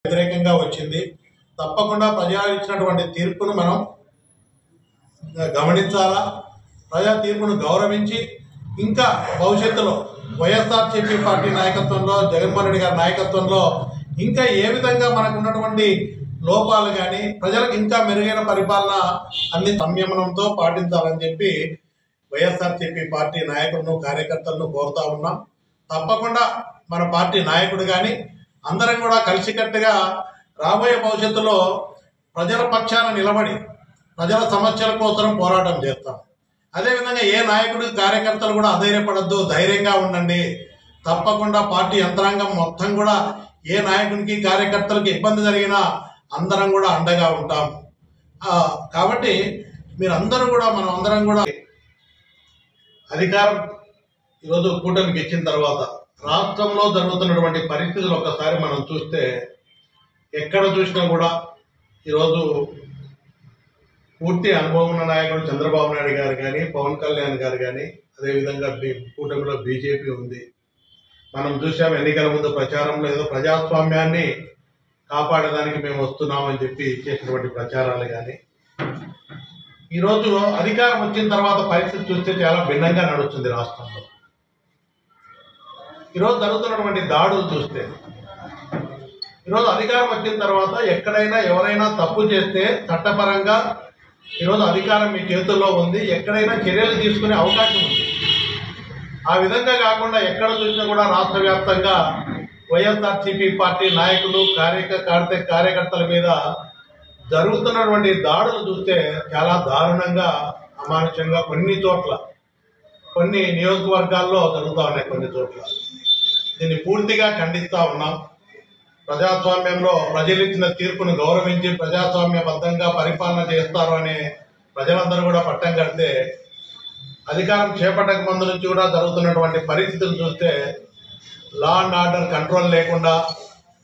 వ్యతిరేకంగా వచ్చింది. తప్పకుండా ప్రజలు ఇచ్చినటువంటి తీర్పును మనం గమనించాలా. ప్రజా తీర్పును గౌరవించి ఇంకా భవిష్యత్తులో వైఎస్ఆర్సీపీ పార్టీ నాయకత్వంలో, జగన్మోహన్ రెడ్డి గారి నాయకత్వంలో ఇంకా ఏ విధంగా మనకు ఉన్నటువంటి లోపాలు కానీ ప్రజలకు ఇంకా మెరుగైన పరిపాలన అన్ని సంయమనంతో పాటించాలని చెప్పి వైఎస్ఆర్సీపీ పార్టీ నాయకులను, కార్యకర్తలను కోరుతా ఉన్నాం. తప్పకుండా మన పార్టీ నాయకుడు కానీ అందరం కూడా కలిసికట్టుగా రాబోయే భవిష్యత్తులో ప్రజల పక్షాన నిలబడి ప్రజల సమస్యల కోసం పోరాటం చేస్తాం. అదేవిధంగా ఏ నాయకుడు, కార్యకర్తలు కూడా అధైర్యపడద్దు, ధైర్యంగా ఉండండి. తప్పకుండా పార్టీ యంత్రాంగం మొత్తం కూడా ఏ నాయకునికి, కార్యకర్తలకు ఇబ్బంది జరిగినా అందరం కూడా అండగా ఉంటాం. కాబట్టి మీరందరూ కూడా, మనం అందరం కూడా అధికారం ఈరోజు కూటమికి ఇచ్చిన తర్వాత రాష్ట్రంలో జరుగుతున్నటువంటి పరిస్థితులు ఒక్కసారి మనం చూస్తే ఎక్కడ చూసినా కూడా ఈరోజు పూర్తి అనుభవం ఉన్న నాయకుడు చంద్రబాబు నాయుడు గారు కానీ, పవన్ కళ్యాణ్ గారు కానీ, అదేవిధంగా కూటమిలో బీజేపీ ఉంది. మనం చూసాం ఎన్నికల ముందు ప్రచారంలో ఏదో ప్రజాస్వామ్యాన్ని కాపాడడానికి మేము వస్తున్నామని చెప్పి చేసినటువంటి ప్రచారాలు కానీ, ఈరోజు అధికారం వచ్చిన తర్వాత పరిస్థితి చూస్తే చాలా భిన్నంగా నడుస్తుంది రాష్ట్రంలో. ఈరోజు జరుగుతున్నటువంటి దాడులు చూస్తే, ఈరోజు అధికారం వచ్చిన తర్వాత ఎక్కడైనా ఎవరైనా తప్పు చేస్తే చట్టపరంగా ఈరోజు అధికారం మీ చేతుల్లో ఉంది, ఎక్కడైనా చర్యలు తీసుకునే అవకాశం ఉంది. ఆ విధంగా కాకుండా ఎక్కడ చూసినా కూడా రాష్ట్ర వ్యాప్తంగా వైఎస్ఆర్సీపీ పార్టీ నాయకులు, కార్యకర్తల మీద జరుగుతున్నటువంటి దాడులు చూస్తే చాలా దారుణంగా, అమానుషంగా కొన్ని నియోజకవర్గాల్లో జరుగుతూ ఉన్నాయి. కొన్ని చోట్ల దీన్ని పూర్తిగా ఖండిస్తూ ఉన్నాం. ప్రజాస్వామ్యంలో ప్రజలు ఇచ్చిన తీర్పును గౌరవించి ప్రజాస్వామ్యబద్ధంగా పరిపాలన చేస్తారు అనే ప్రజలందరూ కూడా పట్టం కడితే, అధికారం చేపట్టక ముందు నుంచి కూడా జరుగుతున్నటువంటి పరిస్థితులు చూస్తే లా అండ్ ఆర్డర్ కంట్రోల్ లేకుండా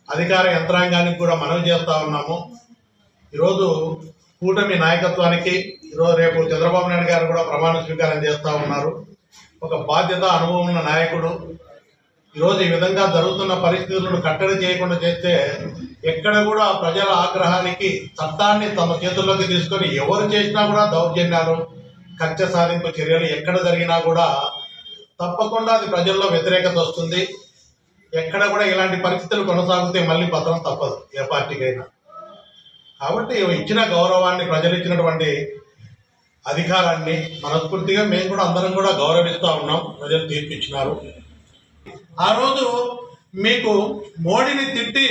అధికార యంత్రాంగానికి కూడా మనవి చేస్తూ ఉన్నాము. ఈరోజు కూటమి నాయకత్వానికి రేపు చంద్రబాబు నాయుడు గారు కూడా ప్రమాణ స్వీకారం చేస్తూ ఉన్నారు. ఒక బాధ్యత, అనుభవం ఉన్న నాయకుడు ఈరోజు ఈ విధంగా జరుగుతున్న పరిస్థితులను కట్టడి చేయకుండా చేస్తే ఎక్కడ కూడా ప్రజల ఆగ్రహానికి చట్టాన్ని తమ చేతుల్లోకి తీసుకొని ఎవరు చేసినా కూడా దౌర్జన్యాలు, కక్ష సాధింపు చర్యలు ఎక్కడ జరిగినా కూడా తప్పకుండా అది ప్రజల్లో వ్యతిరేకత వస్తుంది. ఎక్కడ కూడా ఇలాంటి పరిస్థితులు కొనసాగితే మళ్ళీ పత్రం తప్పదు ఏ పార్టీకైనా. కాబట్టి ఇచ్చిన గౌరవాన్ని, ప్రజలు ఇచ్చినటువంటి అధికారాన్ని మనస్ఫూర్తిగా మేము కూడా అందరం కూడా గౌరవిస్తూ ఉన్నాం. ప్రజలు తీర్పు ఇచ్చినారు. ఆ రోజు మీకు మోడీని తిట్టి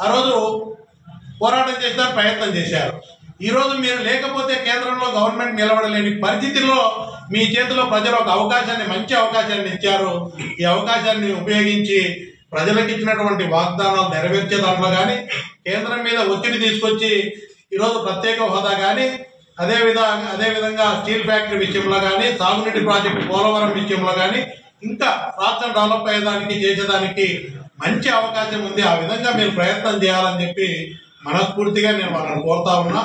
ఆ రోజు పోరాటం చేస్తారు, ప్రయత్నం చేశారు. ఈరోజు మీరు లేకపోతే కేంద్రంలో గవర్నమెంట్ నిలబడలేని పరిస్థితుల్లో మీ చేతిలో ప్రజలు ఒక అవకాశాన్ని, మంచి అవకాశాన్ని ఇచ్చారు. ఈ అవకాశాన్ని ఉపయోగించి ప్రజలకు ఇచ్చినటువంటి వాగ్దానాలు నెరవేర్చే దాంట్లో కానీ, కేంద్రం మీద ఒత్తిడి తీసుకొచ్చి ఈరోజు ప్రత్యేక హోదా కానీ, అదేవిధంగా స్టీల్ ఫ్యాక్టరీ విషయంలో కానీ, సాగునీటి ప్రాజెక్టు పోలవరం విషయంలో కానీ ఇంకా రాష్ట్రం డెవలప్ అయ్యేదానికి, చేసేదానికి మంచి అవకాశం ఉంది. ఆ విధంగా మీరు ప్రయత్నం చేయాలని చెప్పి మనస్ఫూర్తిగా నేను వాళ్ళని కోరుతా ఉన్నా.